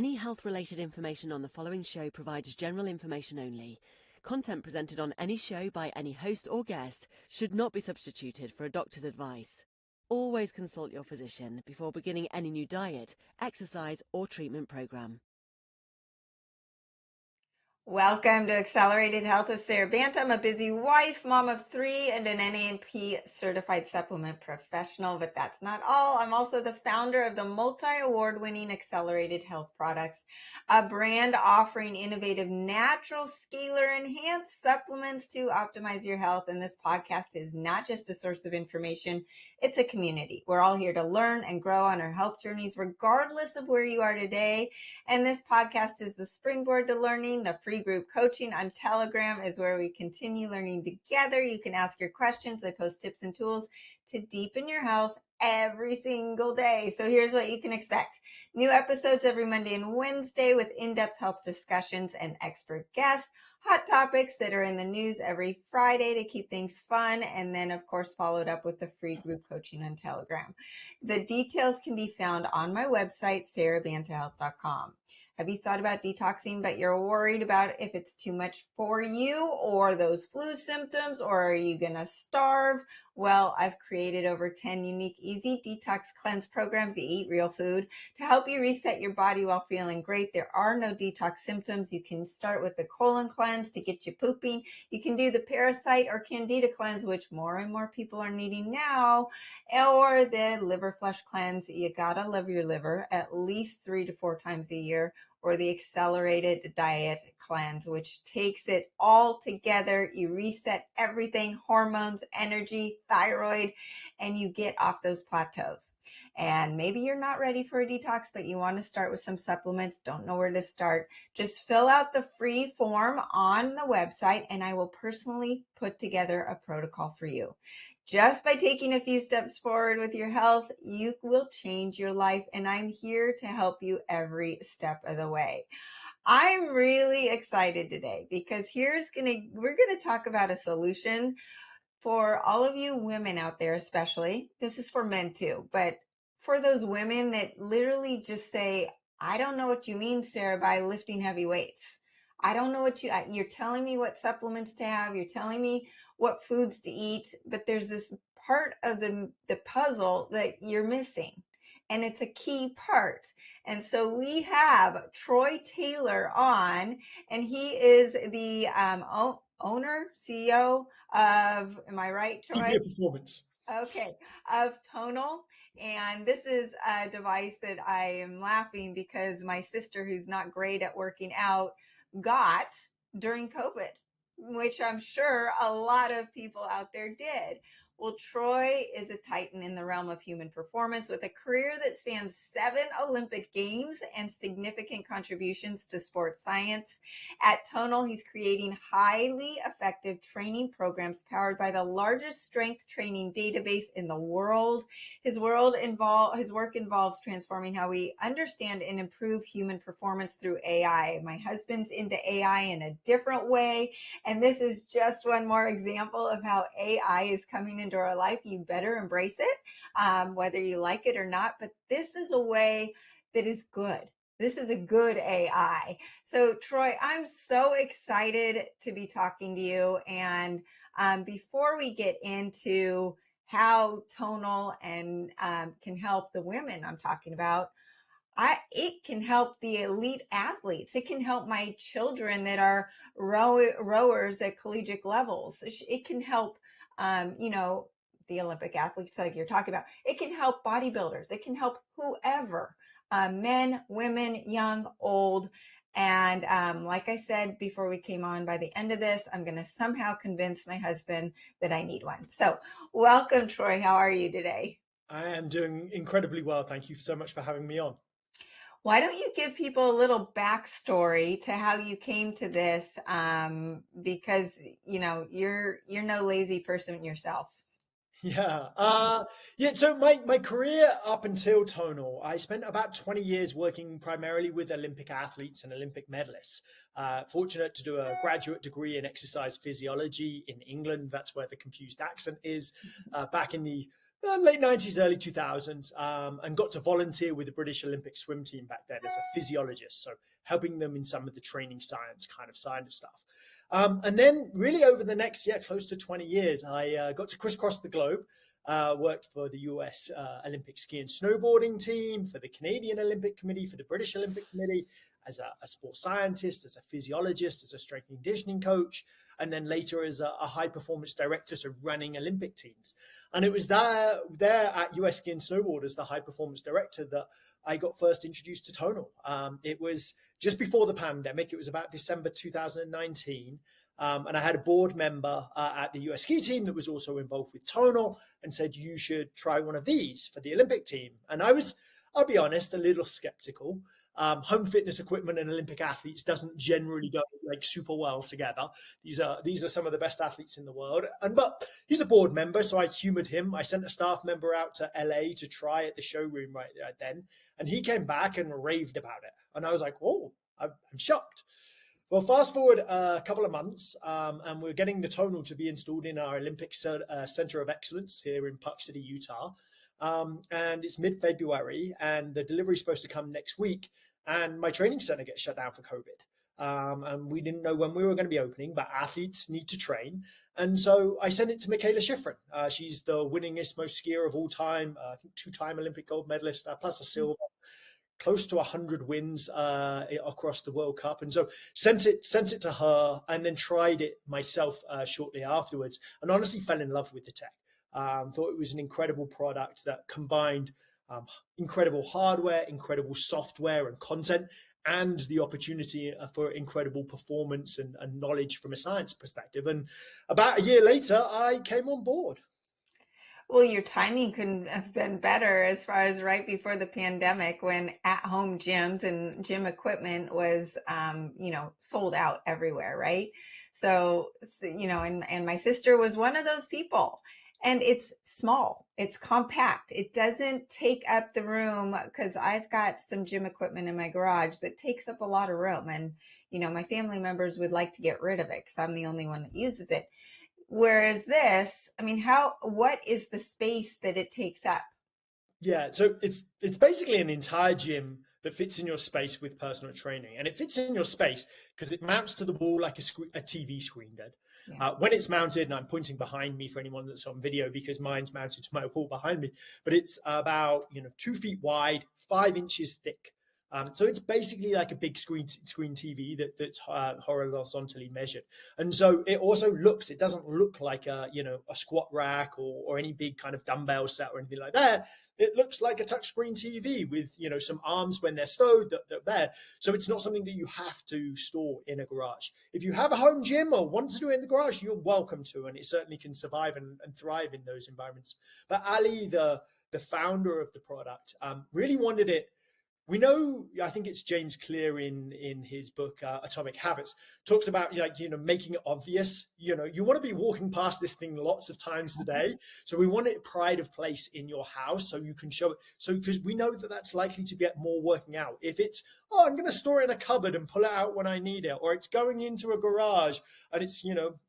Any health-related information on the following show provides general information only. Content presented on any show by any host or guest should not be substituted for a doctor's advice. Always consult your physician before beginning any new diet, exercise, or treatment program. Welcome to Accelerated Health with Sara Banta. I'm a busy wife, mom of 3, and an NANP certified supplement professional, but that's not all. I'm also the founder of the multi-award-winning Accelerated Health Products, a brand offering innovative natural scalar enhanced supplements to optimize your health. And this podcast is not just a source of information, it's a community. We're all here to learn and grow on our health journeys, regardless of where you are today. And this podcast is the springboard to learning. The free group coaching on Telegram is where we continue learning together. You can ask your questions. I post tips and tools to deepen your health every single day. So here's what you can expect. New episodes every Monday and Wednesday with in-depth health discussions and expert guests. Hot topics that are in the news every Friday to keep things fun. And then, of course, followed up with the free group coaching on Telegram. The details can be found on my website, SaraBantaHealth.com. Have you thought about detoxing, but you're worried about if it's too much for you or those flu symptoms, or are you going to starve? Well, I've created over 10 unique, easy detox cleanse programs. You eat real food to help you reset your body while feeling great. There are no detox symptoms. You can start with the colon cleanse to get you pooping. You can do the parasite or candida cleanse, which more and more people are needing now, or the liver flush cleanse. You gotta love your liver at least 3 to 4 times a year, or the accelerated diet cleanse, which takes it all together. You reset everything, hormones, energy, thyroid, and you get off those plateaus. And maybe you're not ready for a detox, but you want to start with some supplements, don't know where to start. Just fill out the free form on the website, and I will personally put together a protocol for you. Just by taking a few steps forward with your health, you will change your life, and I'm here to help you every step of the way. I'm really excited today because we're gonna talk about a solution for all of you women out there, especially. This is for men too, but for those women that literally just say, I don't know what you mean, Sara, by lifting heavy weights. I don't know what you're telling me what supplements to have. You're telling me what foods to eat, but there's this part of the puzzle that you're missing. And it's a key part. And so we have Troy Taylor on, and he is the owner, CEO of, am I right, Troy? VP of Performance. Okay, of Tonal. And this is a device that I am laughing because my sister, who's not great at working out, got during COVID, which I'm sure a lot of people out there did. Well, Troy is a titan in the realm of human performance with a career that spans 7 Olympic Games and significant contributions to sports science. At Tonal, he's creating highly effective training programs powered by the largest strength training database in the world. His work involves transforming how we understand and improve human performance through AI. My husband's into AI in a different way, and this is just one more example of how AI is coming into our life. You better embrace it, whether you like it or not. But this is a way that is good. This is a good AI. So, Troy, I'm so excited to be talking to you. And before we get into how Tonal and can help the women I'm talking about, it can help the elite athletes. It can help my children that are rowers at collegiate levels. It can help, the Olympic athletes like you're talking about. It can help bodybuilders. It can help whoever, men, women, young, old. And like I said before we came on, by the end of this, I'm going to somehow convince my husband that I need one. So welcome, Troy. How are you today? I am doing incredibly well. Thank you so much for having me on. Why don't you give people a little backstory to how you came to this? Because you're no lazy person yourself. Yeah. So my career up until Tonal, I spent about 20 years working primarily with Olympic athletes and Olympic medalists. Fortunate to do a graduate degree in exercise physiology in England. That's where the confused accent is. Back in the late 90s, early 2000s, and got to volunteer with the British Olympic swim team back then as a physiologist, so helping them in some of the training science kind of side of stuff. And then really over the next, close to 20 years, I got to crisscross the globe, worked for the US Olympic ski and snowboarding team, for the Canadian Olympic Committee, for the British Olympic Committee, as a sports scientist, as a physiologist, as a strength and conditioning coach, and then later as a high performance director, so running Olympic teams. And it was there at US Ski and Snowboard as the high performance director that I got first introduced to tonal. It was just before the pandemic. It was about December 2019. And I had a board member at the US ski team that was also involved with tonal and said, you should try one of these for the Olympic team. And I was, I'll be honest, a little skeptical. Home fitness equipment and Olympic athletes doesn't generally go like super well together. These are some of the best athletes in the world. But he's a board member, so I humored him. I sent a staff member out to LA to try at the showroom right then, and he came back and raved about it. And I was like, oh, I'm shocked. Well, fast forward a couple of months, and we're getting the tonal to be installed in our Olympic Center of Excellence here in Park City, Utah. And it's mid-February, and the delivery is supposed to come next week. And my training center gets shut down for COVID. And we didn't know when we were going to be opening, but athletes need to train. And so I sent it to Michaela Schifrin. She's the winningest, most skier of all time, I think two-time Olympic gold medalist, plus a silver, close to 100 wins across the World Cup. And so sent it to her, and then tried it myself shortly afterwards, and honestly fell in love with the tech. Thought it was an incredible product that combined incredible hardware, incredible software and content, and the opportunity for incredible performance and knowledge from a science perspective. And about a year later, I came on board. Well, your timing couldn't have been better as far as right before the pandemic, when at-home gyms and gym equipment was, sold out everywhere, right? So and my sister was one of those people. And it's small, it's compact. It doesn't take up the room, because I've got some gym equipment in my garage that takes up a lot of room. And, my family members would like to get rid of it because I'm the only one that uses it. Whereas this, what is the space that it takes up? Yeah, so it's basically an entire gym that fits in your space with personal training. And it fits in your space because it mounts to the wall like a TV screen did. Yeah. When it's mounted, and I'm pointing behind me for anyone that's on video because mine's mounted to my wall behind me, but it's about 2 feet wide, 5 inches thick. So it's basically like a big screen TV that's horizontally measured. And so it doesn't look like a squat rack or any big kind of dumbbell set or anything like that. It looks like a touchscreen TV with some arms when they're stowed that are there. So it's not something that you have to store in a garage. If you have a home gym or want to do it in the garage, you're welcome to, and it certainly can survive and thrive in those environments. But Ali, the founder of the product, really wanted it. We know, I think it's James Clear in his book, Atomic Habits, talks about, making it obvious. You want to be walking past this thing lots of times today. So we want it pride of place in your house so you can show it. So, because we know that that's likely to get more working out. If it's, I'm going to store it in a cupboard and pull it out when I need it, or it's going into a garage and it's,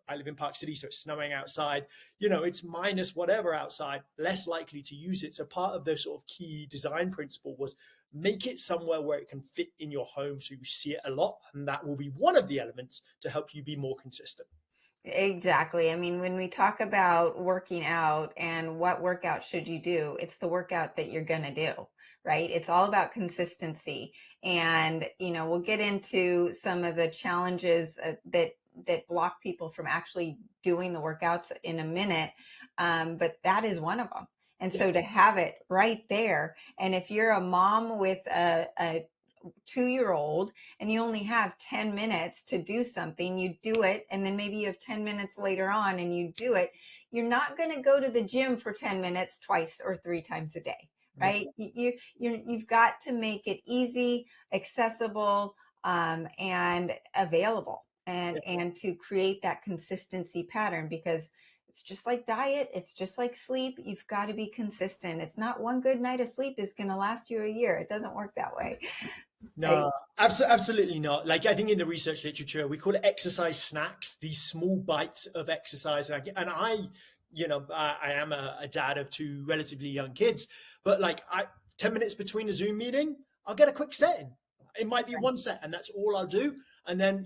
I live in Park City, so it's snowing outside, it's minus whatever outside, less likely to use it. So part of the sort of key design principle was make it somewhere where it can fit in your home so you see it a lot. And that will be one of the elements to help you be more consistent. Exactly. When we talk about working out and what workout should you do, it's the workout that you're going to do, right? It's all about consistency. And, we'll get into some of the challenges that block people from actually doing the workouts in a minute. But that is one of them. And so to have it right there, and if you're a mom with a 2-year-old and you only have 10 minutes to do something, you do it. And then maybe you have 10 minutes later on and you do it. You're not going to go to the gym for 10 minutes twice or 3 times a day, right? You've got to make it easy, accessible, and available, and to create that consistency pattern, because it's just like diet. It's just like sleep. You've got to be consistent. It's not one good night of sleep is going to last you a year. It doesn't work that way. No, absolutely not. Like, I think in the research literature, we call it exercise snacks, these small bites of exercise. And I I am a dad of two relatively young kids, but like 10 minutes between a Zoom meeting, I'll get a quick set in. It might be one set and that's all I'll do. And then,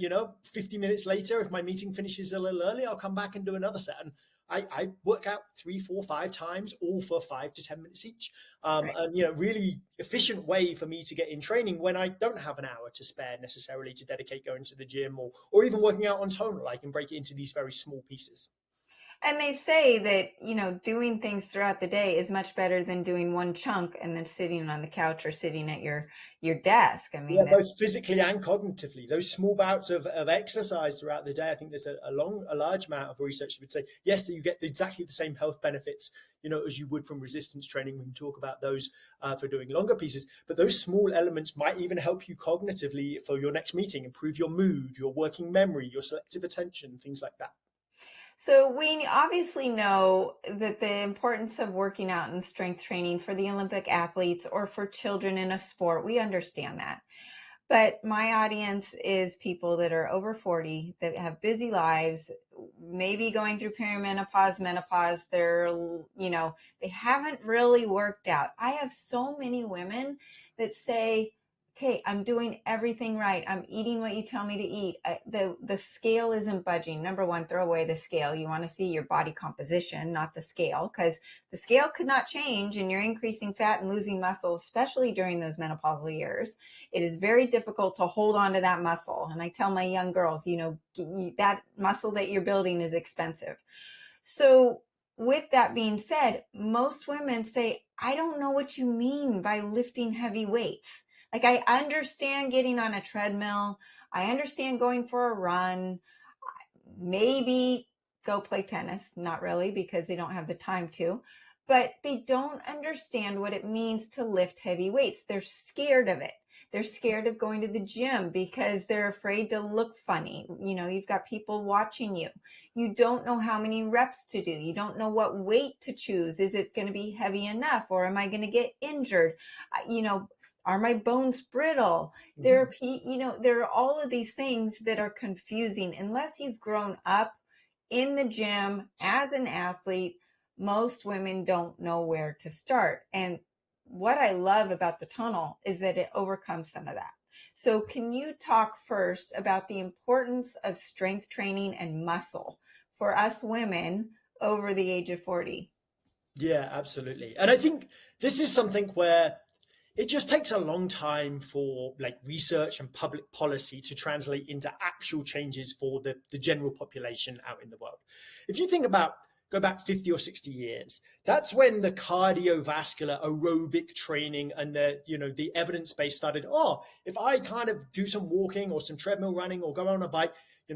50 minutes later, if my meeting finishes a little early, I'll come back and do another set. And I work out 3, 4, 5 times, all for 5 to 10 minutes each. And, really efficient way for me to get in training when I don't have an hour to spare necessarily to dedicate going to the gym or even working out on tonal. I can break it into these very small pieces. And they say that, doing things throughout the day is much better than doing one chunk and then sitting on the couch or sitting at your desk. I mean, yeah, both physically and cognitively. Those small bouts of exercise throughout the day, I think there's a large amount of research that would say, yes, that you get exactly the same health benefits, as you would from resistance training. We can talk about those for doing longer pieces, but those small elements might even help you cognitively for your next meeting, improve your mood, your working memory, your selective attention, things like that. So we obviously know that the importance of working out and strength training for the Olympic athletes or for children in a sport, we understand that. But my audience is people that are over 40, that have busy lives, maybe going through perimenopause, menopause. They haven't really worked out. I have so many women that say, okay, I'm doing everything right. I'm eating what you tell me to eat. The scale isn't budging. Number one, throw away the scale. You want to see your body composition, not the scale, because the scale could not change and you're increasing fat and losing muscle, especially during those menopausal years. It is very difficult to hold on to that muscle. And I tell my young girls, that muscle that you're building is expensive. So with that being said, most women say, I don't know what you mean by lifting heavy weights. Like, I understand getting on a treadmill. I understand going for a run, maybe go play tennis. Not really, because they don't have the time to, but they don't understand what it means to lift heavy weights. They're scared of it. They're scared of going to the gym because they're afraid to look funny. You've got people watching you. You don't know how many reps to do. You don't know what weight to choose. Is it going to be heavy enough, or am I going to get injured? Are my bones brittle? There are all of these things that are confusing. Unless you've grown up in the gym as an athlete, most women don't know where to start. And what I love about the Tonal is that it overcomes some of that. So can you talk first about the importance of strength training and muscle for us women over the age of 40? Yeah, absolutely. And I think this is something where it just takes a long time for research and public policy to translate into actual changes for the general population out in the world. If you think about, go back 50 or 60 years, that's when the cardiovascular aerobic training and the evidence base started. If I kind of do some walking or some treadmill running or go on a bike,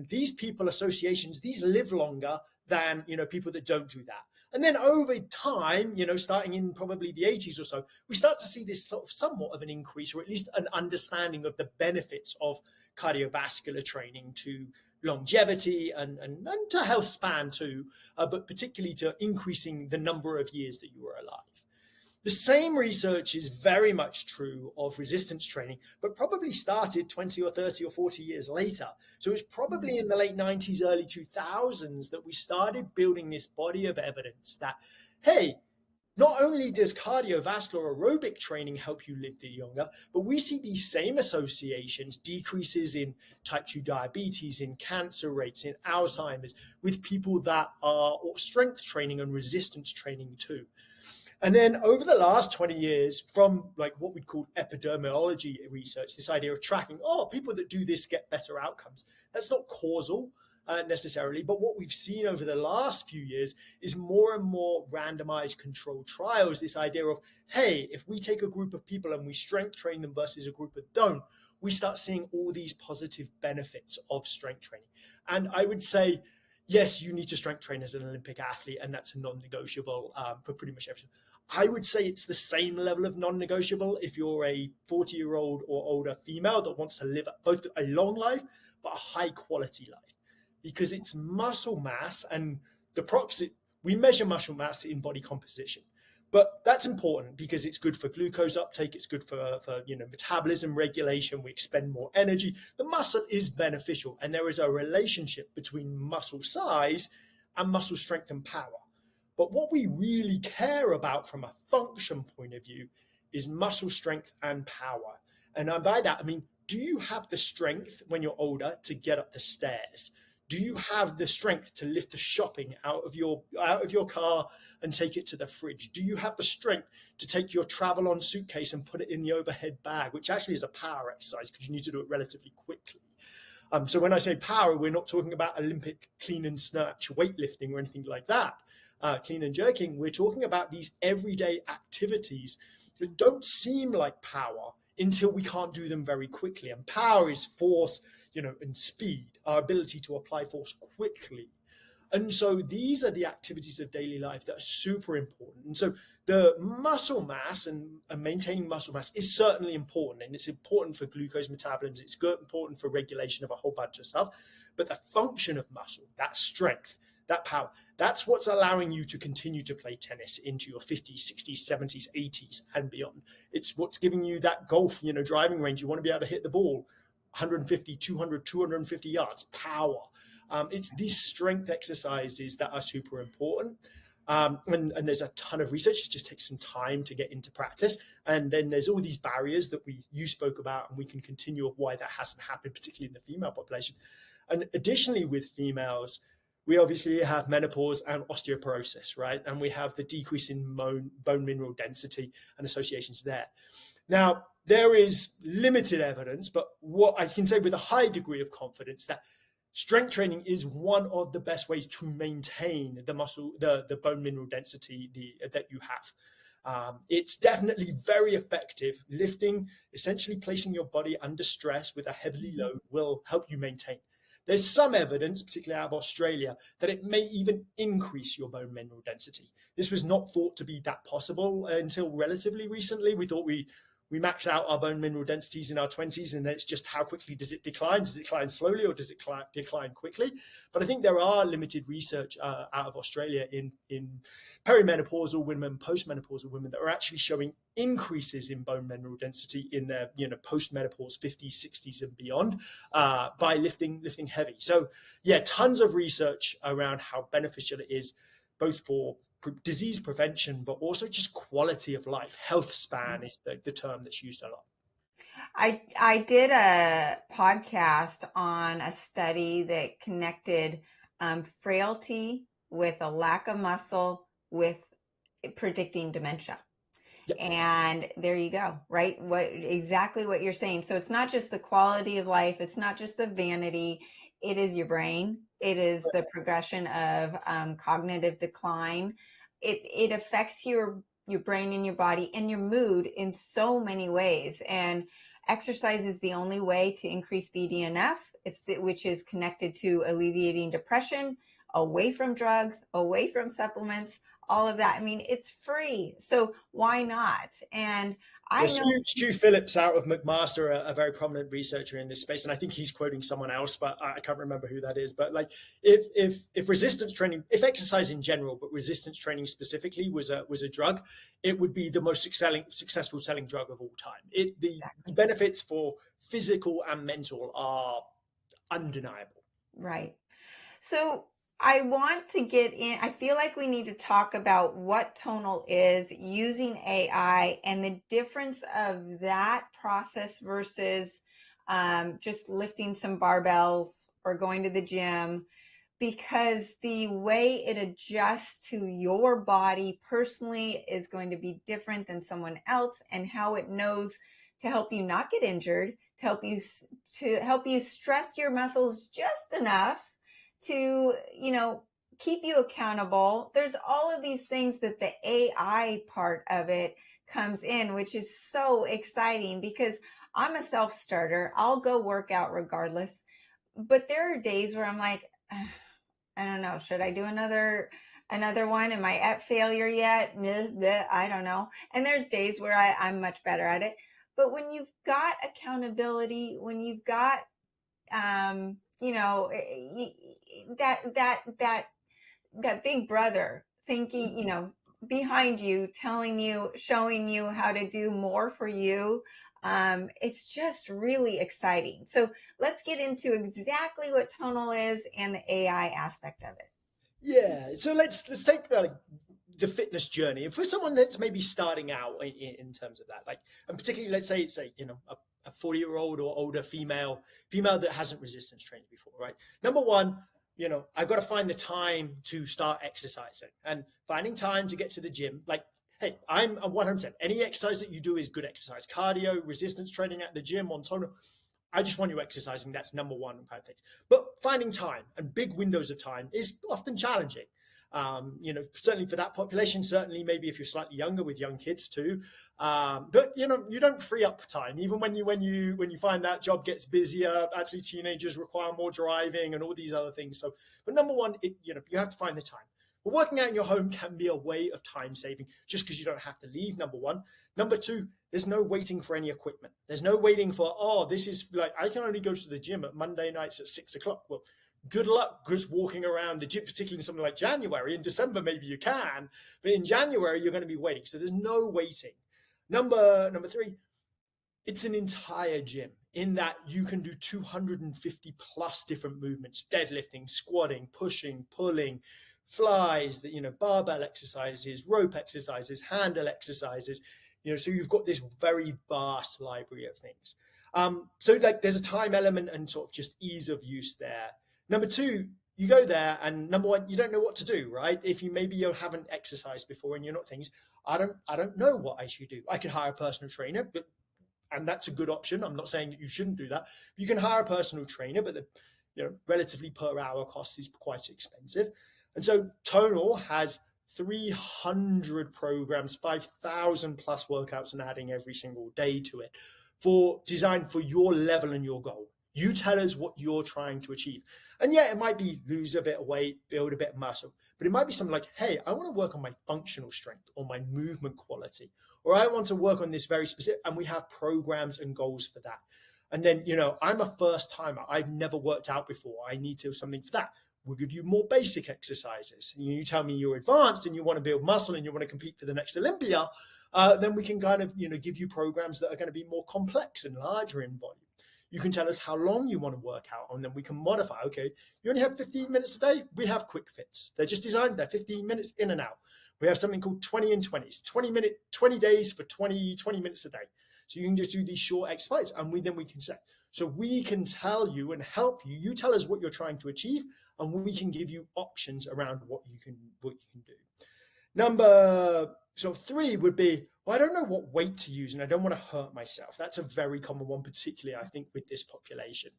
these people associations, these live longer than, people that don't do that. And then over time, starting in probably the 80s or so, we start to see this sort of somewhat of an increase, or at least an understanding of the benefits of cardiovascular training to longevity and to health span too, but particularly to increasing the number of years that you were alive. The same research is very much true of resistance training, but probably started 20 or 30 or 40 years later. So it was probably in the late 90s, early 2000s that we started building this body of evidence that, hey, not only does cardiovascular aerobic training help you live longer, but we see these same associations, decreases in type 2 diabetes, in cancer rates, in Alzheimer's, with people that are strength training and resistance training too. And then over the last 20 years, from what we'd call epidemiology research, this idea of tracking, people that do this get better outcomes. That's not causal necessarily, but what we've seen over the last few years is more and more randomized controlled trials. This idea of, hey, if we take a group of people and we strength train them versus a group that don't, we start seeing all these positive benefits of strength training. And I would say, yes, you need to strength train as an Olympic athlete, and that's a non-negotiable for pretty much everything. I would say it's the same level of non-negotiable if you're a 40-year-old or older female that wants to live both a long life, but a high-quality life, because it's muscle mass and we measure muscle mass in body composition. But that's important because it's good for glucose uptake. It's good for metabolism regulation. We expend more energy. The muscle is beneficial, and there is a relationship between muscle size and muscle strength and power. But what we really care about from a function point of view is muscle strength and power. And by that, I mean, do you have the strength when you're older to get up the stairs? Do you have the strength to lift the shopping out of your car and take it to the fridge? Do you have the strength to take your travel-on suitcase and put it in the overhead bag, which actually is a power exercise because you need to do it relatively quickly? So when I say power, we're not talking about Olympic clean and snatch weightlifting or anything like that, clean and jerking. We're talking about these everyday activities that don't seem like power until we can't do them very quickly. And power is force, and speed, our ability to apply force quickly. And so these are the activities of daily life that are super important. And so the muscle mass and maintaining muscle mass is certainly important. And it's important for glucose metabolism. It's important for regulation of a whole bunch of stuff. But the function of muscle, that strength, that power, that's what's allowing you to continue to play tennis into your 50s, 60s, 70s, 80s and beyond. It's what's giving you that golf, driving range. You want to be able to hit the ball 150, 200, 250 yards, power. It's these strength exercises that are super important. And there's a ton of research. It just takes some time to get into practice. And then there's all these barriers that you spoke about, and we can continue of why that hasn't happened, particularly in the female population. And additionally, with females, we obviously have menopause and osteoporosis, right? And we have the decrease in bone mineral density and associations there. Now, there is limited evidence, but what I can say with a high degree of confidence that strength training is one of the best ways to maintain the muscle, the bone mineral density that you have. It's definitely very effective. Lifting, essentially placing your body under stress with a heavy load, will help you maintain. There's some evidence, particularly out of Australia, that it may even increase your bone mineral density. This was not thought to be that possible until relatively recently. We thought we max out our bone mineral densities in our 20s, and then it's just how quickly does it decline? Does it decline slowly or does it decline quickly? But I think there are limited research out of Australia in perimenopausal women, postmenopausal women that are actually showing increases in bone mineral density in their post-menopause 50s, 60s and beyond by lifting heavy. So yeah, tons of research around how beneficial it is, both for disease prevention, but also just quality of life. Health span is the term that's used a lot. I did a podcast on a study that connected frailty with a lack of muscle with predicting dementia. Yep. And there you go, right? Exactly what you're saying. So it's not just the quality of life. It's not just the vanity. It is your brain. It is the progression of cognitive decline. It affects your brain and your body and your mood in so many ways. And exercise is the only way to increase BDNF, which is connected to alleviating depression, away from drugs, away from supplements, all of that. I mean, it's free. So why not? And I know Stu Phillips out of McMaster, a very prominent researcher in this space, and I think he's quoting someone else, but I can't remember who that is. But like, if resistance training, if exercise in general, but resistance training specifically was a drug, it would be the most successful selling drug of all time. The benefits for physical and mental are undeniable. Right. So I want to get in. I feel like we need to talk about what tonal is, using AI, and the difference of that process versus just lifting some barbells or going to the gym, because the way it adjusts to your body personally is going to be different than someone else, and how it knows to help you not get injured, to help you stress your muscles just enough to, keep you accountable. There's all of these things that the AI part of it comes in, which is so exciting because I'm a self-starter. I'll go work out regardless. But there are days where I'm like, I don't know, should I do another one? Am I at failure yet? I don't know. And there's days where I'm much better at it. But when you've got accountability, when you've got that big brother thinking, behind you, telling you, showing you how to do more for you, it's just really exciting. So let's get into exactly what tonal is and the AI aspect of it. Yeah, so let's take that the fitness journey, and for someone that's maybe starting out in terms of that, like, and particularly, let's say it's a 40-year-old or older female that hasn't resistance trained before, right? Number one, I've got to find the time to start exercising, and finding time to get to the gym. Like, hey, I'm 100%. Any exercise that you do is good exercise. Cardio, resistance training at the gym, on tonal. I just want you exercising. That's number one kind of thing. But finding time and big windows of time is often challenging. Certainly for that population, certainly maybe if you're slightly younger with young kids too. But you don't free up time. Even when you find that job gets busier, actually teenagers require more driving and all these other things. So, but number one, you have to find the time. But working out in your home can be a way of time saving just because you don't have to leave, number one. Number two, there's no waiting for any equipment. There's no waiting for, this is like, I can only go to the gym at Monday nights at 6:00. Well, good luck just walking around the gym, particularly in something like January. In December, maybe you can, but in January, you're going to be waiting. So there's no waiting. Number three, it's an entire gym in that you can do 250 plus different movements: deadlifting, squatting, pushing, pulling, flies, barbell exercises, rope exercises, handle exercises. So you've got this very vast library of things. So like there's a time element and sort of just ease of use there. Number two, you go there and number one, you don't know what to do, right? If you haven't exercised before and you're not things, I don't know what I should do. I could hire a personal trainer, and that's a good option. I'm not saying that you shouldn't do that. You can hire a personal trainer, but the relatively per hour cost is quite expensive. And so Tonal has 300 programs, 5,000 plus workouts, and adding every single day to it, designed for your level and your goal. You tell us what you're trying to achieve. And yeah, it might be lose a bit of weight, build a bit of muscle, but it might be something like, hey, I want to work on my functional strength or my movement quality, or I want to work on this very specific, and we have programs and goals for that. And then, I'm a first timer. I've never worked out before. I need to have something for that. We'll give you more basic exercises. You tell me you're advanced and you want to build muscle and you want to compete for the next Olympia, then we can kind of, give you programs that are going to be more complex and larger in volume. You can tell us how long you want to work out, and then we can modify. Okay, you only have 15 minutes a day. We have quick fits. They're just designed. They're 15 minutes in and out. We have something called 20 and 20s, 20 days for 20 minutes a day. So you can just do these short exercises, and then we can say, so we can tell you and help you. You tell us what you're trying to achieve, and we can give you options around what you can do. Number three would be, well, I don't know what weight to use and I don't want to hurt myself. That's a very common one, particularly I think with this population.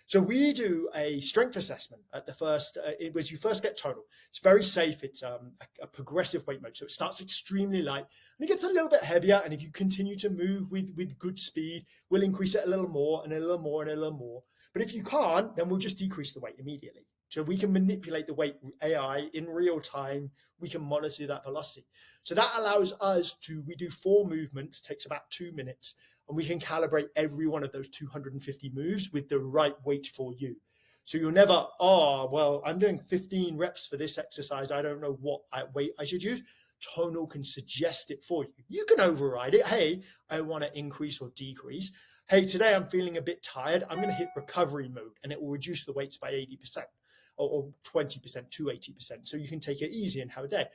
So we do a strength assessment at the first, as you first get Tonal. It's very safe. It's a progressive weight mode. So it starts extremely light and it gets a little bit heavier. And if you continue to move with good speed, we'll increase it a little more and a little more and a little more. But if you can't, then we'll just decrease the weight immediately. So we can manipulate the weight AI in real time. We can monitor that velocity. So that allows us we do 4 movements, takes about 2 minutes, and we can calibrate every one of those 250 moves with the right weight for you. So you'll never, I'm doing 15 reps for this exercise. I don't know what weight I should use. Tonal can suggest it for you. You can override it. Hey, I want to increase or decrease. Hey, today I'm feeling a bit tired. I'm going to hit recovery mode, and it will reduce the weights by 80%. Or 20% to 80%. So you can take it easy and have a day.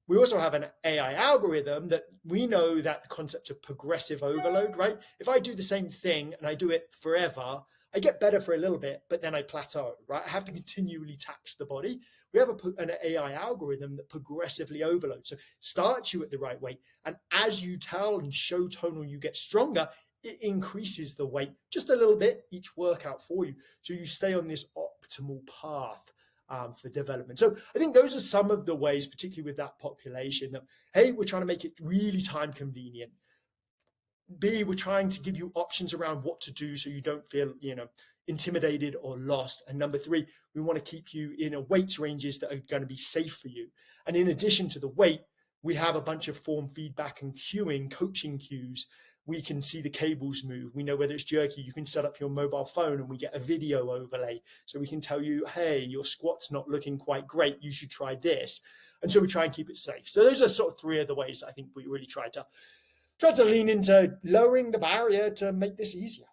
We also have an AI algorithm that we know that the concept of progressive overload, right? If I do the same thing and I do it forever, I get better for a little bit, but then I plateau, right? I have to continually tax the body. We have an AI algorithm that progressively overloads. So starts you at the right weight. And as you tell and show Tonal you get stronger, it increases the weight just a little bit each workout for you. So you stay on this optimal path for development. So I think those are some of the ways, particularly with that population, that, hey, we're trying to make it really time convenient. B, we're trying to give you options around what to do so you don't feel, intimidated or lost. And number 3, we want to keep you in a weight ranges that are going to be safe for you. And in addition to the weight, we have a bunch of form feedback and cueing, coaching cues. We can see the cables move. We know whether it's jerky. You can set up your mobile phone and we get a video overlay. So we can tell you, hey, your squat's not looking quite great. You should try this. And so we try and keep it safe. So those are sort of 3 of the ways I think we really try to lean into lowering the barrier to make this easier.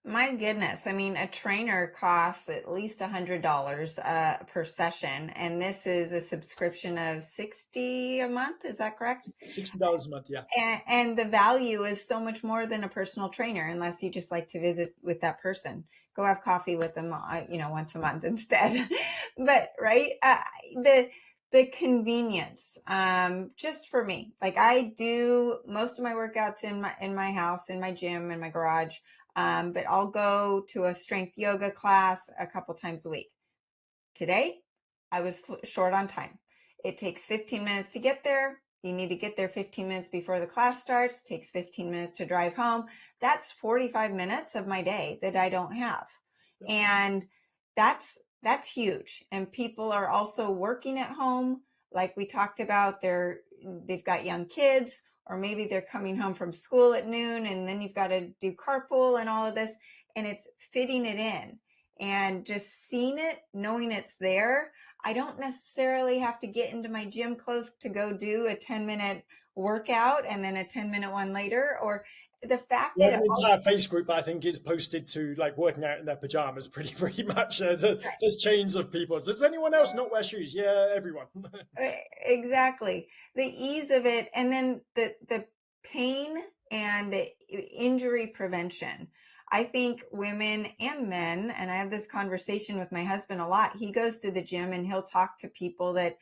My goodness. I mean, a trainer costs at least $100 per session, and this is a subscription of 60 a month. Is that correct? $60 a month, yeah. And the value is so much more than a personal trainer, unless you just like to visit with that person. Go have coffee with them, once a month instead. But right, the convenience, just for me, like I do most of my workouts in my house, in my gym, in my garage. But I'll go to a strength yoga class a couple times a week. Today, I was short on time. It takes 15 minutes to get there. You need to get there 15 minutes before the class starts. It takes 15 minutes to drive home. That's 45 minutes of my day that I don't have. And that's huge. And people are also working at home. Like we talked about, they've got young kids, or maybe they're coming home from school at noon, and then you've got to do carpool and all of this, and it's fitting it in. And just seeing it, knowing it's there, I don't necessarily have to get into my gym clothes to go do a 10-minute workout and then a 10-minute one later. Or the fact We that have an entire face group, I think, is posted to like working out in their pajamas pretty much. There's chains of people. Does anyone else not wear shoes? Yeah, everyone. exactly, the ease of it, and then the pain and the injury prevention. I think women and men, and I have this conversation with my husband a lot. He goes to the gym and he'll talk to people that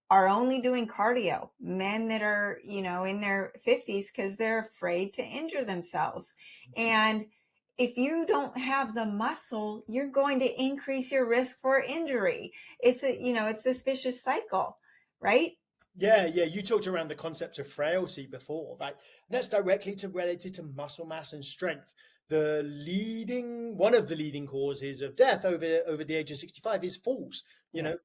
are only doing cardio, men that are, in their 50s, because they're afraid to injure themselves. And if you don't have the muscle, you're going to increase your risk for injury. It's this vicious cycle, right? Yeah, yeah. You talked around the concept of frailty before, right? And that's directly related to muscle mass and strength. One of the leading causes of death over the age of 65 is falls.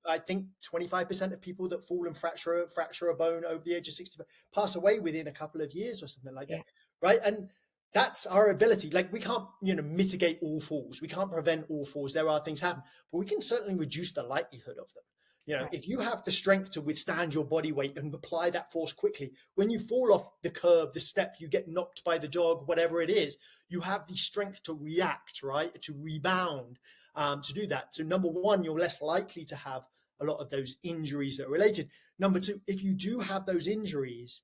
I think 25% of people that fall and fracture a bone over the age of 65 pass away within a couple of years or something like that, right? And that's our ability. Like we can't, mitigate all falls. We can't prevent all falls. There are things happen, but we can certainly reduce the likelihood of them. Right. If you have the strength to withstand your body weight and apply that force quickly, when you fall off the curb, the step, you get knocked by the dog, whatever it is, you have the strength to react, right? To rebound, to do that. So number one, you're less likely to have a lot of those injuries that are related. Number two, if you do have those injuries,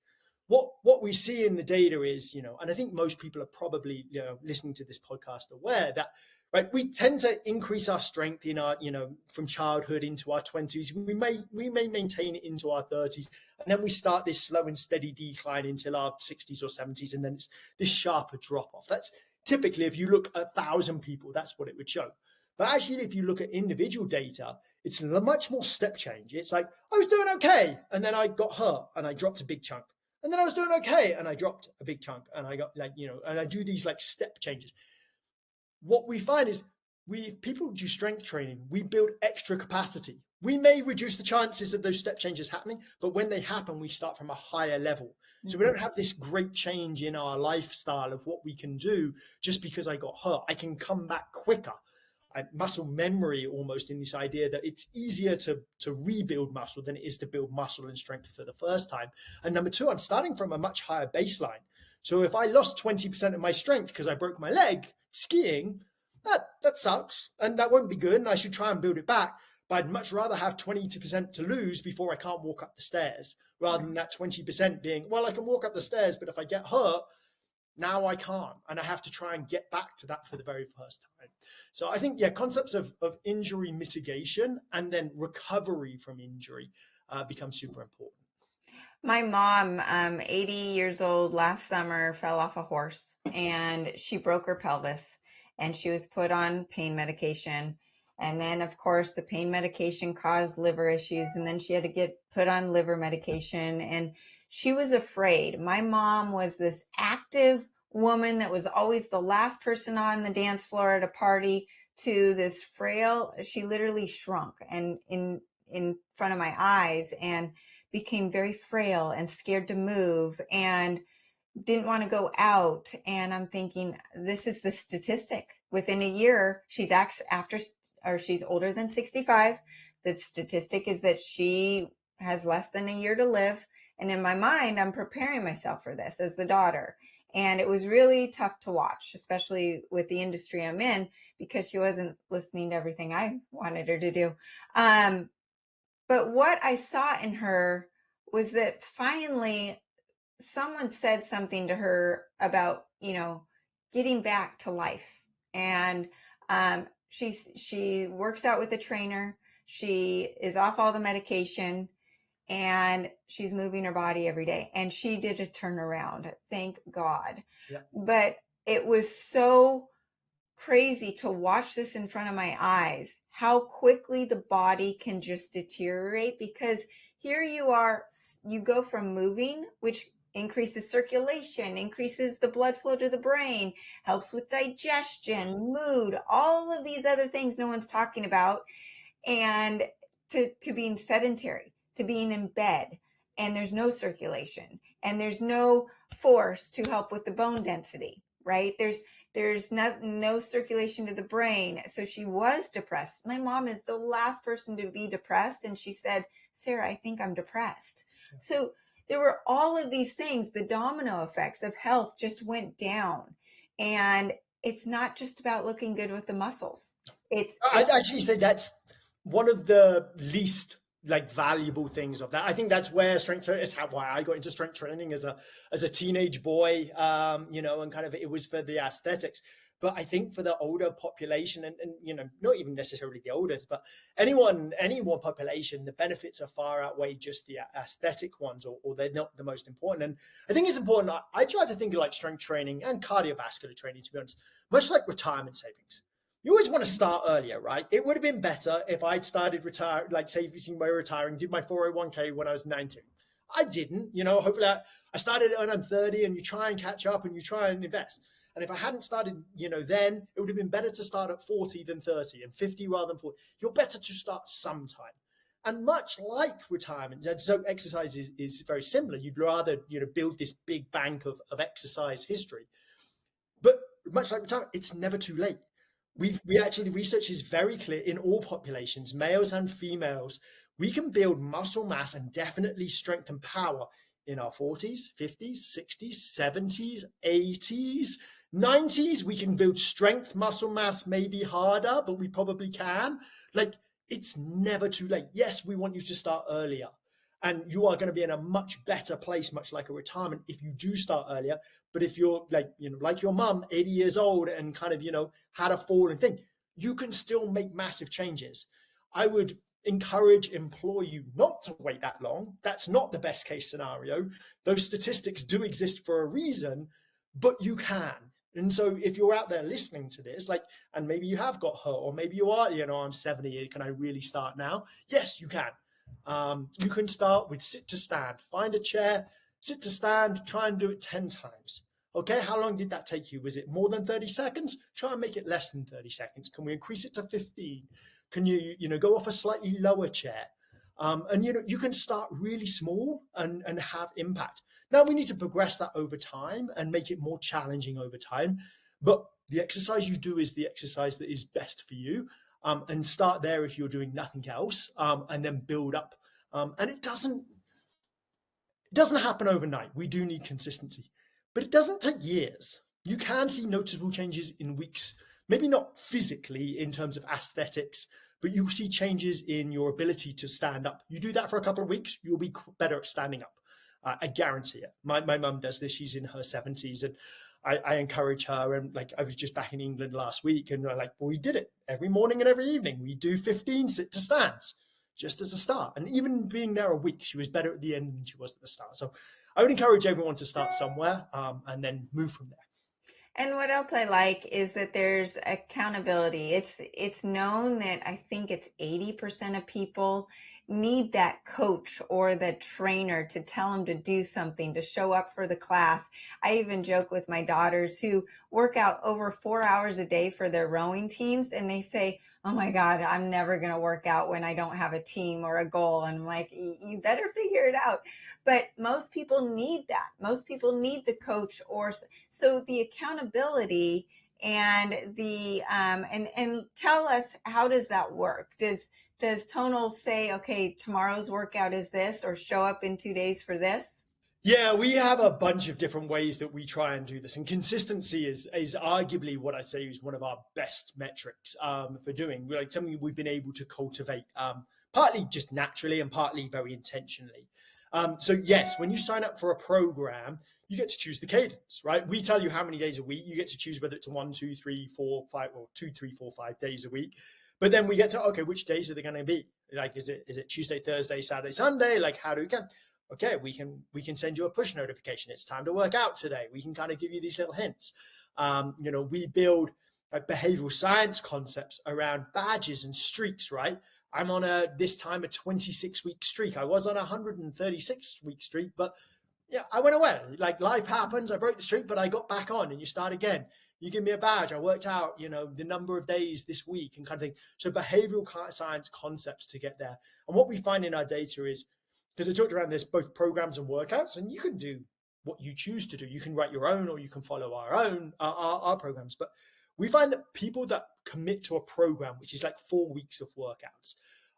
what we see in the data is, and I think most people are probably, listening to this podcast aware that, right, we tend to increase our strength in our, from childhood into our 20s. We may maintain it into our 30s, and then we start this slow and steady decline until our 60s or 70s, and then it's this sharper drop off. That's typically, if you look at 1,000 people, that's what it would show. But actually, if you look at individual data, it's a much more step change. It's like, I was doing okay, and then I got hurt, and I dropped a big chunk. And then I was doing okay, and I dropped a big chunk, and I got and I do these like step changes. What we find is people do strength training, we build extra capacity. We may reduce the chances of those step changes happening, but when they happen, we start from a higher level. So we don't have this great change in our lifestyle of what we can do just because I got hurt. I can come back quicker. Muscle memory, almost, in this idea that it's easier to rebuild muscle than it is to build muscle and strength for the first time. And number two, I'm starting from a much higher baseline. So if I lost 20% of my strength because I broke my leg skiing, that sucks, and that won't be good, and I should try and build it back. But I'd much rather have 20% to lose before I can't walk up the stairs, rather than that 20% being, well, I can walk up the stairs, but if I get hurt, now I can't, and I have to try and get back to that for the very first time. So I think, concepts of injury mitigation and then recovery from injury become super important. My mom, 80 years old, last summer fell off a horse and she broke her pelvis, and she was put on pain medication. And then, of course, the pain medication caused liver issues, and then she had to get put on liver medication, and she was afraid. My mom was this active woman that was always the last person on the dance floor at a party, to this frail, she literally shrunk and in front of my eyes, and became very frail and scared to move and didn't want to go out. And I'm thinking, this is the statistic. Within a year, she's older than 65. The statistic is that she has less than a year to live. And in my mind, I'm preparing myself for this as the daughter. And it was really tough to watch, especially with the industry I'm in, because she wasn't listening to everything I wanted her to do. But what I saw in her was that finally someone said something to her about, getting back to life. And she works out with a trainer. She is off all the medication and she's moving her body every day. And she did a turnaround, thank God. Yeah. But it was so crazy to watch this in front of my eyes, how quickly the body can just deteriorate, because here you are, you go from moving, which increases circulation, increases the blood flow to the brain, helps with digestion, mood, all of these other things no one's talking about, and to being sedentary, to being in bed, and there's no circulation and there's no force to help with the bone density, right? There's no circulation to the brain. So she was depressed. My mom is the last person to be depressed, and she said, Sarah, I think I'm depressed. So there were all of these things. The domino effects of health just went down, and it's not just about looking good with the muscles. I'd actually say that's one of the least valuable things of that. I think that's where strength training is why I got into strength training as a teenage boy, and kind of it was for the aesthetics. But I think for the older population, and not even necessarily the oldest, but any one population, the benefits are far outweigh just the aesthetic ones, or they're not the most important. And I think it's important. I try to think of like strength training and cardiovascular training, to be honest, much like retirement savings. You always want to start earlier, right? It would have been better if I'd started saving by retiring, did my 401k when I was 19. I didn't, hopefully I started when I'm 30, and you try and catch up and you try and invest. And if I hadn't started, then it would have been better to start at 40 than 30 and 50 rather than 40. You're better to start sometime. And much like retirement, so exercise is very similar. You'd rather, build this big bank of exercise history. But much like retirement, it's never too late. We actually, the research is very clear in all populations, males and females. We can build muscle mass and definitely strength and power in our 40s, 50s, 60s, 70s, 80s, 90s. We can build strength, muscle mass, maybe harder, but we probably can. It's never too late. Yes, we want you to start earlier. And you are going to be in a much better place, much like a retirement, if you do start earlier. But if you're like your mum, 80 years old, and kind of, had a fall and thing, you can still make massive changes. I would implore you not to wait that long. That's not the best case scenario. Those statistics do exist for a reason, but you can. And so if you're out there listening to this, and maybe you have got hurt, or maybe you are, I'm 70, can I really start now? Yes, you can. You can start with sit to stand. Find a chair, sit to stand, try and do it 10 times. Okay, how long did that take you? Was it more than 30 seconds? Try and make it less than 30 seconds. Can we increase it to 15? Can you, go off a slightly lower chair? And, you can start really small and have impact. Now we need to progress that over time and make it more challenging over time. But the exercise you do is the exercise that is best for you. And start there if you're doing nothing else, and then build up. And it doesn't happen overnight. We do need consistency, but it doesn't take years. You can see noticeable changes in weeks, maybe not physically in terms of aesthetics, but you'll see changes in your ability to stand up. You do that for a couple of weeks, you'll be better at standing up. I guarantee it. My mum does this. She's in her 70s, and I encourage her. And I was just back in England last week, and we did it every morning and every evening. We do 15 sit to stands just as a start. And even being there a week, she was better at the end than she was at the start. So I would encourage everyone to start somewhere, and then move from there. And what else I like is that there's accountability. It's known that I think it's 80% of people need that coach or the trainer to tell them to do something, to show up for the class. I even joke with my daughters who work out over 4 hours a day for their rowing teams, and they say, oh my God, I'm never going to work out when I don't have a team or a goal. And I'm like, you better figure it out. But most people need that. Most people need the coach, or so the accountability and the and tell us, how does that work? Does Tonal say, okay, tomorrow's workout is this, or show up in 2 days for this? Yeah, we have a bunch of different ways that we try and do this, and consistency is arguably what I say is one of our best metrics for doing like something we've been able to cultivate, partly just naturally and partly very intentionally. So yes, when you sign up for a program, you get to choose the cadence, right? We tell you how many days a week. You get to choose whether it's 1, 2, 3, 4, 5, or 2, 3, 4, 5 days a week. But then we get to, okay, which days are they going to be? Like, is it Tuesday, Thursday, Saturday, Sunday? Like, how do we get? Okay, we can send you a push notification. It's time to work out today. We can kind of give you these little hints. We build like behavioral science concepts around badges and streaks, right? I'm on this time a 26-week streak. I was on a 136-week streak, but yeah, I went away. Like life happens. I broke the streak, but I got back on, and you start again. You give me a badge. I worked out, the number of days this week and kind of thing. So behavioral science concepts to get there. And what we find in our data is, because I talked around this, both programs and workouts, and you can do what you choose to do. You can write your own, or you can follow our programs. But we find that people that commit to a program, which is like 4 weeks of workouts,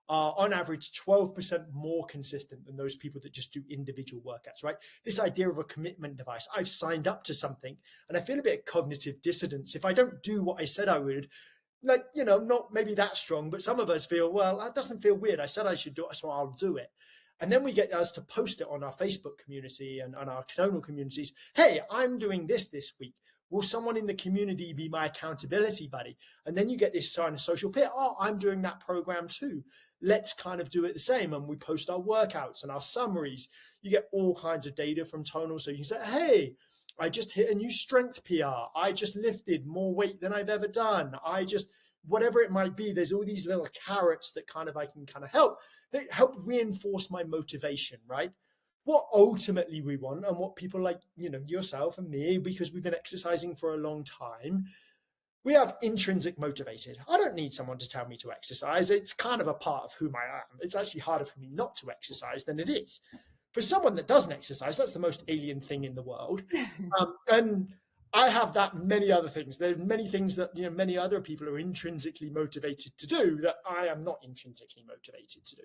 are on average 12% more consistent than those people that just do individual workouts, right? This idea of a commitment device. I've signed up to something and I feel a bit of cognitive dissonance. If I don't do what I said I would, like, not maybe that strong, but some of us feel, well, that doesn't feel weird. I said I should do it, so I'll do it. And then we get us to post it on our Facebook community and on our tonal communities. Hey, I'm doing this week. Will someone in the community be my accountability buddy? And then you get this sign of social peer. Oh, I'm doing that program too. Let's kind of do it the same. And we post our workouts and our summaries. You get all kinds of data from Tonal. So you can say, hey, I just hit a new strength PR. I just lifted more weight than I've ever done. Whatever it might be, there's all these little carrots that I can kind of help reinforce my motivation, right? What ultimately we want, and what people like, yourself and me, because we've been exercising for a long time, we have intrinsic motivated. I don't need someone to tell me to exercise. It's kind of a part of who I am. It's actually harder for me not to exercise than it is for someone that doesn't exercise. That's the most alien thing in the world. And I have that many other things. There's many things that many other people are intrinsically motivated to do that I am not intrinsically motivated to do.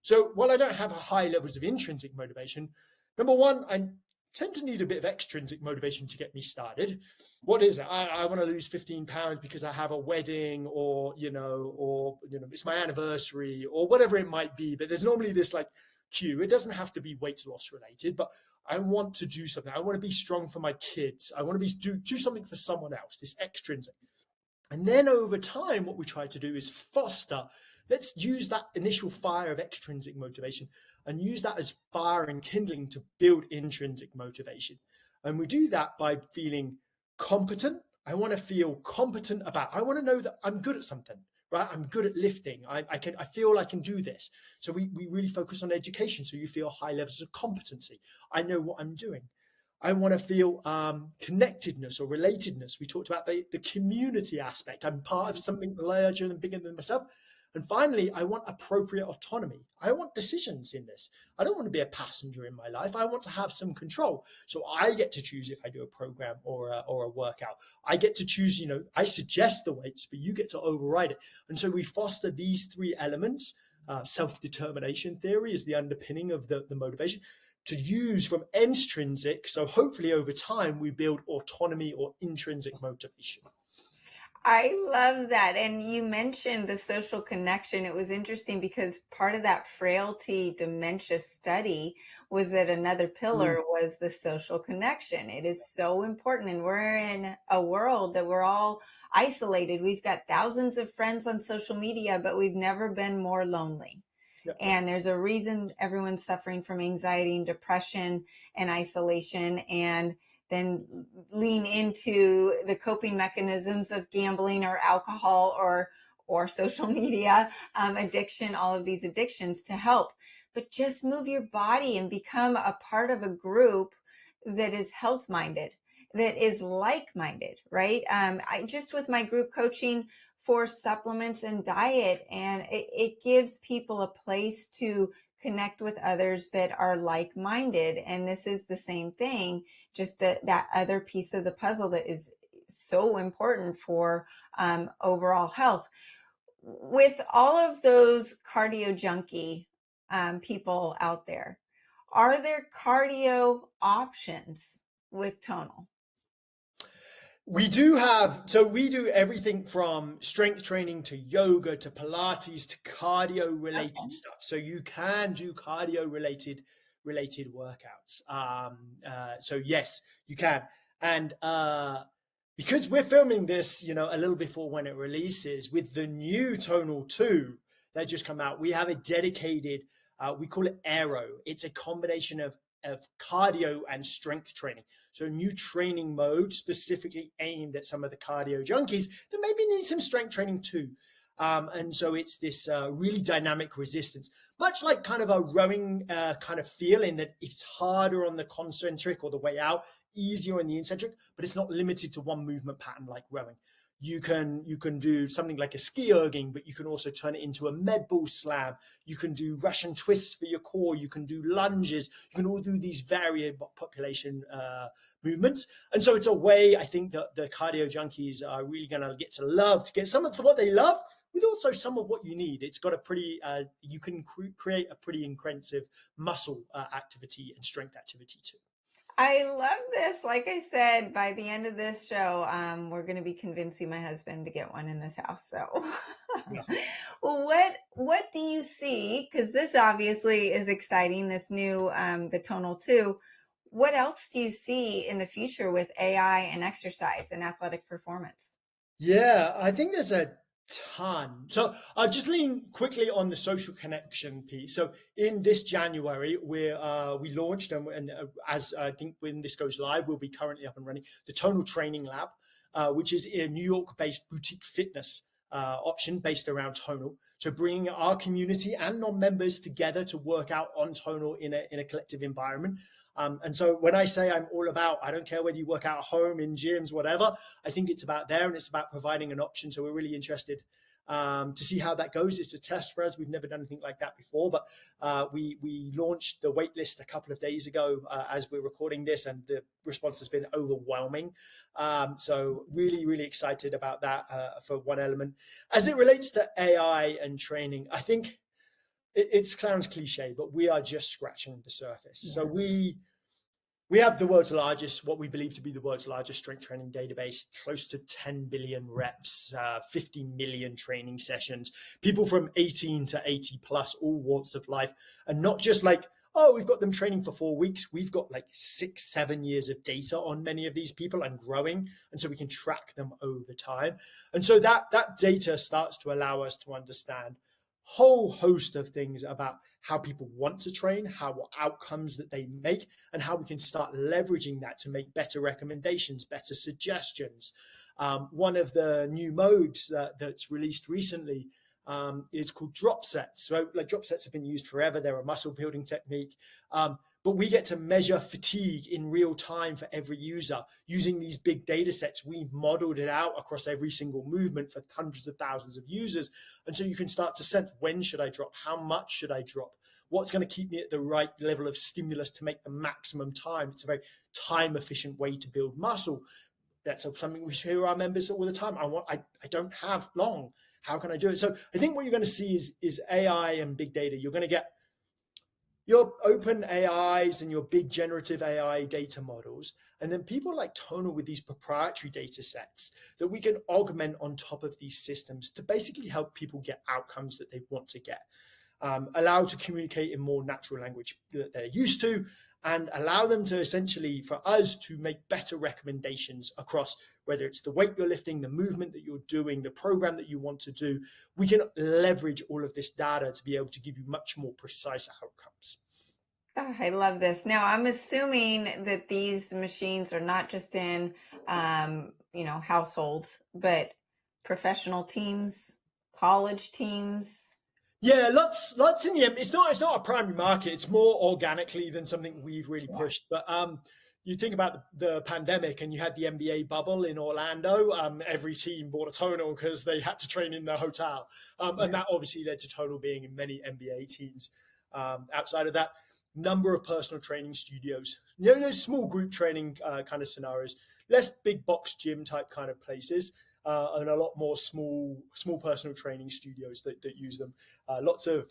So while I don't have high levels of intrinsic motivation, number one, I tend to need a bit of extrinsic motivation to get me started. What is it? I want to lose 15 pounds because I have a wedding, or it's my anniversary, or whatever it might be. But there's normally this like cue. It doesn't have to be weight loss related, but I want to do something. I want to be strong for my kids. I want to do something for someone else, this extrinsic. And then over time, what we try to do is foster. Let's use that initial fire of extrinsic motivation and use that as fire and kindling to build intrinsic motivation. And we do that by feeling competent. I want to feel competent I want to know that I'm good at something, right? I'm good at lifting. I feel I can do this. So we really focus on education. So you feel high levels of competency. I know what I'm doing. I want to feel connectedness or relatedness. We talked about the community aspect. I'm part of something larger and bigger than myself. And finally, I want appropriate autonomy. I want decisions in this. I don't want to be a passenger in my life. I want to have some control. So I get to choose if I do a program or a workout. I get to choose, I suggest the weights, but you get to override it. And so we foster these three elements. Self-determination theory is the underpinning of the motivation to use from extrinsic. So hopefully over time, we build autonomy or intrinsic motivation. I love that. And you mentioned the social connection. It was interesting because part of that frailty dementia study was that another pillar was the social connection. It is so important. And we're in a world that we're all isolated. We've got thousands of friends on social media, but we've never been more lonely. Yep. And there's a reason everyone's suffering from anxiety and depression and isolation, and then lean into the coping mechanisms of gambling or alcohol or social media addiction, all of these addictions to help. But just move your body and become a part of a group that is health-minded, that is like-minded, right? I just with my group coaching for supplements and diet, and it gives people a place to connect with others that are like-minded. And this is the same thing, just that other piece of the puzzle that is so important for overall health. With all of those cardio junkie people out there, are there cardio options with tonal? We do have, so we do everything from strength training to yoga to Pilates to cardio related Okay. stuff. So you can do cardio related workouts. So yes, you can. And because we're filming this, a little before when it releases, with the new Tonal 2 that just come out, we have a dedicated, we call it Aero. It's a combination of cardio and strength training. So a new training mode specifically aimed at some of the cardio junkies that maybe need some strength training too. And so it's this really dynamic resistance, much like kind of a rowing kind of feel, in that it's harder on the concentric or the way out, easier on the eccentric, but it's not limited to one movement pattern like rowing. You can do something like a ski erging, but you can also turn it into a med ball slam. You can do Russian twists for your core. You can do lunges. You can all do these varied population movements. And so it's a way, I think, that the cardio junkies are really going to get to love, to get some of what they love with also some of what you need. It's got a pretty, you can create a pretty intensive muscle activity and strength activity too. I love this. Like I said, by the end of this show, we're going to be convincing my husband to get one in this house. So, Yeah. well, what do you see? Because this obviously is exciting. This new the Tonal 2. What else do you see in the future with AI and exercise and athletic performance? Yeah, I think there's a ton. So I'll just lean quickly on the social connection piece. So in this January, we launched, and as I think when this goes live, we'll be currently up and running, the Tonal Training Lab, which is a New York-based boutique fitness option based around tonal. So bringing our community and non-members together to work out on tonal in a collective environment. And so when I say I'm all about, I don't care whether you work out at home, in gyms, whatever, I think it's about there, and it's about providing an option. So we're really interested to see how that goes. It's a test for us. We've never done anything like that before, but we launched the waitlist a couple of days ago as we're recording this, and the response has been overwhelming. So really, really excited about that for one element. As it relates to AI and training, I think it sounds cliche, but we are just scratching the surface. Yeah. So we have the world's largest, what we believe to be the world's largest strength training database, close to 10 billion reps, 50 million training sessions, people from 18 to 80 plus, all walks of life. And not just like, oh, we've got them training for 4 weeks. We've got like 6-7 years of data on many of these people and growing. And so we can track them over time. And so that data starts to allow us to understand whole host of things about how people want to train, what outcomes that they make, and how we can start leveraging that to make better recommendations, better suggestions. One of the new modes that's released recently is called drop sets. So like drop sets have been used forever. They're a muscle building technique. But we get to measure fatigue in real time for every user using these big data sets. We've modeled it out across every single movement for hundreds of thousands of users. And so you can start to sense, when should I drop? How much should I drop? What's going to keep me at the right level of stimulus to make the maximum time? It's a very time efficient way to build muscle. That's something we hear our members all the time. I don't have long. How can I do it? So I think what you're going to see is AI and big data. You're going to get your open AIs and your big generative AI data models, and then people like Tonal with these proprietary data sets that we can augment on top of these systems to basically help people get outcomes that they want to get, allow to communicate in more natural language that they're used to, and allow them to essentially, for us, to make better recommendations across whether it's the weight you're lifting, the movement that you're doing, the program that you want to do. We can leverage all of this data to be able to give you much more precise outcomes. Oh, I love this. Now, I'm assuming that these machines are not just in, households, but professional teams, college teams. Yeah, lots in the end. It's not a primary market. It's more organically than something we've really pushed. But you think about the pandemic, and you had the NBA bubble in Orlando. Every team bought a Tonal because they had to train in their hotel, and that obviously led to Tonal being in many NBA teams. Outside of that, number of personal training studios, those small group training kind of scenarios, less big box gym type kind of places. and a lot more small personal training studios that use them. Lots of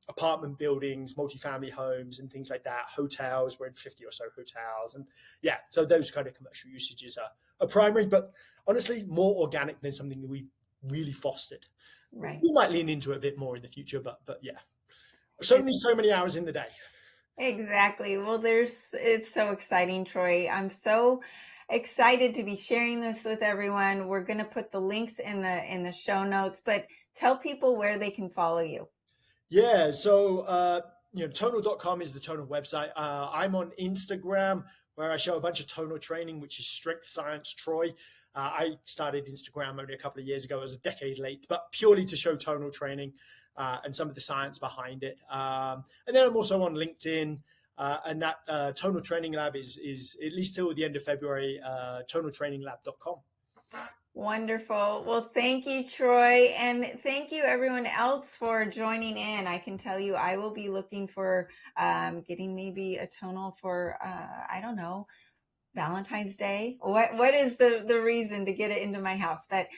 apartment buildings, multifamily homes, and things like that. Hotels, we're in 50 or so hotels, and yeah, so those kind of commercial usages are primary, but honestly more organic than something that we really fostered. Right. We might lean into it a bit more in the future, but yeah, there's only so many hours in the day. Exactly. Well, it's so exciting, Troy. I'm so excited to be sharing this with everyone. We're going to put the links in the show notes, but tell people where they can follow you. Yeah, so tonal.com is the Tonal website. I'm on Instagram where I show a bunch of tonal training, which is Strength Science Troy. I started Instagram only a couple of years ago. I was a decade late, but purely to show tonal training and some of the science behind it. And then I'm also on LinkedIn, and that Tonal Training Lab is at least till the end of February, tonaltraininglab.com. Wonderful. Well, thank you, Troy. And thank you, everyone else, for joining in. I can tell you I will be looking for getting maybe a tonal for, I don't know, Valentine's Day. What is the reason to get it into my house? But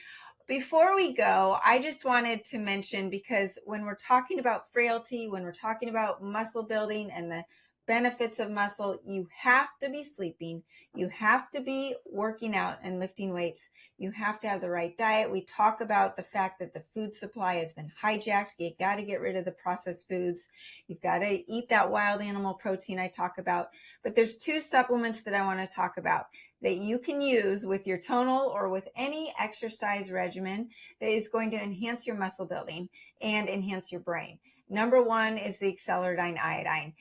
before we go, I just wanted to mention, because when we're talking about frailty, when we're talking about muscle building and the benefits of muscle, you have to be sleeping, you have to be working out and lifting weights, you have to have the right diet. We talk about the fact that the food supply has been hijacked. You got to get rid of the processed foods. You've got to eat that wild animal protein I talk about. But there's two supplements that I want to talk about that you can use with your tonal or with any exercise regimen that is going to enhance your muscle building and enhance your brain. Number one is the acceleradine iodine.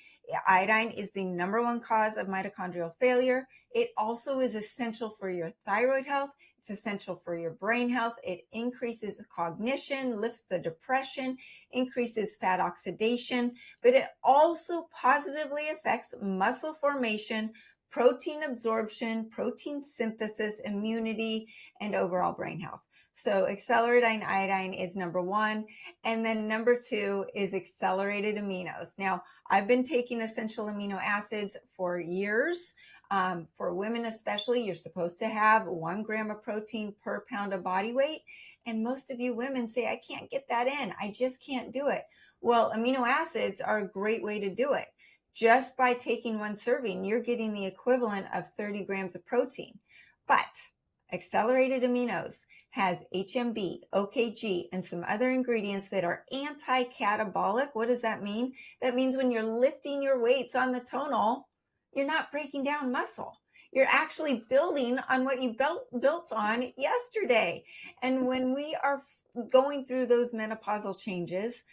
Iodine is the number one cause of mitochondrial failure. It also is essential for your thyroid health. It's essential for your brain health. It increases cognition, lifts the depression, increases fat oxidation, but it also positively affects muscle formation, protein absorption, protein synthesis, immunity, and overall brain health. So acceleradine iodine is number one. And then number two is accelerated aminos. Now, I've been taking essential amino acids for years. For women especially, you're supposed to have 1 gram of protein per pound of body weight. And most of you women say, I can't get that in. I just can't do it. Well, amino acids are a great way to do it. Just by taking 1 serving, you're getting the equivalent of 30 grams of protein. But accelerated aminos has HMB, OKG, and some other ingredients that are anti-catabolic. What does that mean? That means when you're lifting your weights on the tonal, you're not breaking down muscle. You're actually building on what you built on yesterday. And when we are going through those menopausal changes,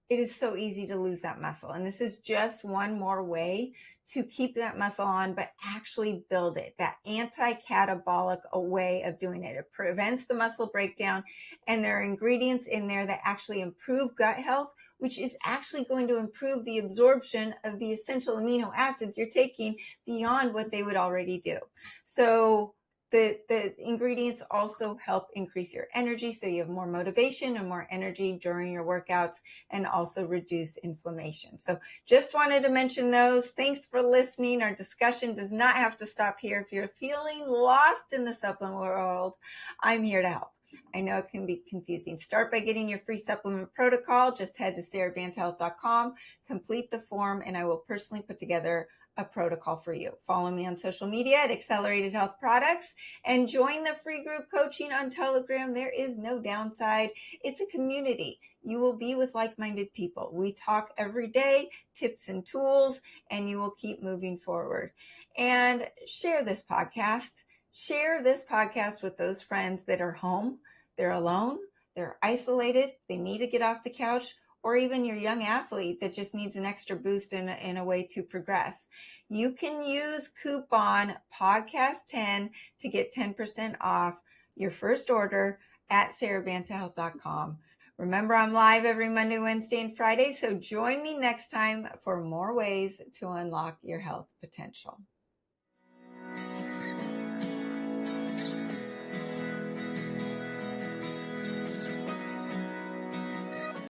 it is so easy to lose that muscle. And this is just one more way to keep that muscle on, but actually build it. That anti-catabolic way of doing it. It prevents the muscle breakdown. And there are ingredients in there that actually improve gut health, which is actually going to improve the absorption of the essential amino acids you're taking beyond what they would already do. So the ingredients also help increase your energy, so you have more motivation and more energy during your workouts, and also reduce inflammation. So just wanted to mention those. Thanks for listening. Our discussion does not have to stop here. If you're feeling lost in the supplement world, I'm here to help. I know it can be confusing. Start by getting your free supplement protocol. Just head to SaraBantaHealth.com, complete the form, and I will personally put together a protocol for you. Follow me on social media at Accelerated Health Products and join the free group coaching on Telegram. There is no downside. It's a community. You will be with like-minded people. We talk every day, tips and tools, and you will keep moving forward. And share this podcast. Share this podcast with those friends that are home, they're alone, they're isolated, they need to get off the couch, or even your young athlete that just needs an extra boost in a way to progress. You can use coupon podcast10 to get 10% off your first order at SaraBantaHealth.com. Remember, I'm live every Monday, Wednesday, and Friday, so join me next time for more ways to unlock your health potential.